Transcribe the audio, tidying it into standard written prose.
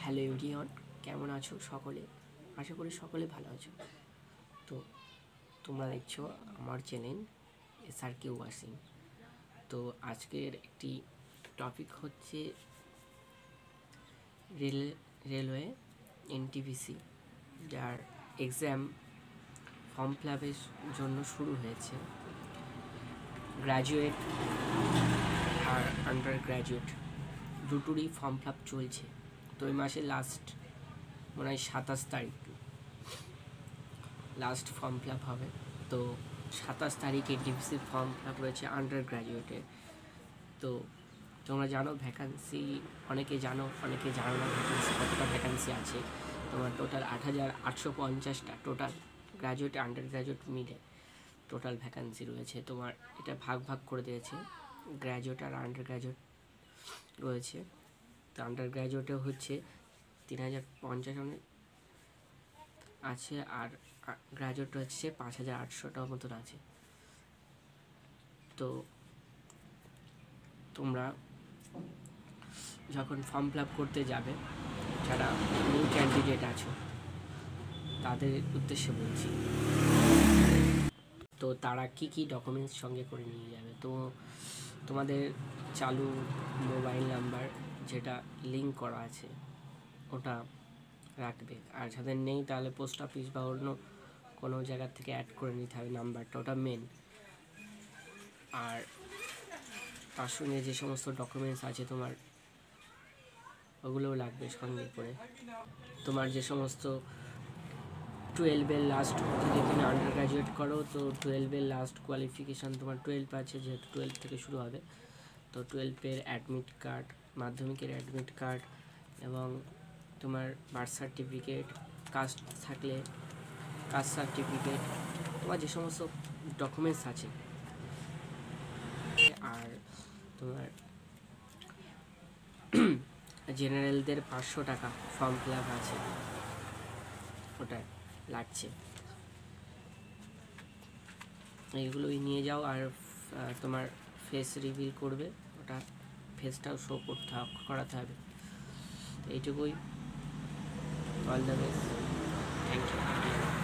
Hello everyone, কেমন আছো সকলে? আশা করি সকলে ভালো আছো। তো তোমরা দেখছো আমার চ্যানেল SRK ওয়াসিং। তো আজকের একটি টপিক হচ্ছে রেলওয়ে NTPC, যার এক্সাম ফর্ম ফিলাপের জন্য শুরু হয়েছে। গ্র্যাজুয়েট আর আন্ডার গ্র্যাজুয়েট দুটোরই ফর্ম ফিলাপ চলছে। তো এই মাসে লাস্ট মনে হয় 27 তারিখ লাস্ট ফর্ম ফিলাপ হবে। তো 27 তারিখে NTPCর ফর্ম ফিলাপ রয়েছে আন্ডার গ্র্যাজুয়েটের। তো তোমরা জানো ভ্যাকান্সি, অনেকে জানো অনেকে জানো না ভ্যাকান্সি কতটা ভ্যাকান্সি আছে। তোমার টোটাল 8,850টা টোটাল গ্র্যাজুয়েট আন্ডার গ্র্যাজুয়েট মিলে টোটাল ভ্যাকান্সি রয়েছে। তোমার এটা ভাগ ভাগ করে দিয়েছে, গ্র্যাজুয়েট আর আন্ডার গ্র্যাজুয়েট রয়েছে। তো আন্ডার গ্র্যাজুয়েটে হচ্ছে 3,050 আছে, আর গ্র্যাজুয়েট হচ্ছে 5,800টার মতন আছে। তো তোমরা যখন ফর্ম ফিল আপ করতে যাবে, যারা নিউ ক্যান্ডিডেট আছো তাদের উদ্দেশ্যে বলছি, তো তারা কি কি ডকুমেন্টস সঙ্গে করে নিয়ে যাবে। তো তোমাদের চালু মোবাইল নাম্বার যেটা লিঙ্ক করা আছে ওটা রাখবে, আর যাদের নেই তাহলে পোস্ট অফিস বা অন্য কোনো জায়গা থেকে অ্যাড করে নিতে হবে নাম্বারটা, ওটা মেন। আর তার সঙ্গে যে সমস্ত ডকুমেন্টস আছে তোমার ওগুলোও লাগবে সঙ্গে করে। তোমার যে সমস্ত 12-এর লাস্ট, যদি তুমি আন্ডার গ্র্যাজুয়েট করো তো 12-এর লাস্ট কোয়ালিফিকেশান তোমার 12 আছে, যেহেতু 12 থেকে শুরু হবে। তো 12-এর অ্যাডমিট কার্ড, মাধ্যমিকের অ্যাডমিট কার্ড এবং তোমার বার্থ সার্টিফিকেট, কাস্ট থাকলে কাস্ট সার্টিফিকেট, তোমার যে সমস্ত ডকুমেন্টস আছে। আর তোমার জেনারেলদের 500 টাকা ফর্ম ফিল আপ আছে, ওটা লাগছে। এইগুলোই নিয়ে যাও। আর তোমার ফেস রিভিল করবে, ওটা ফেসটাও শো করাতে হবে। এইটুকুই। All the best, thank you.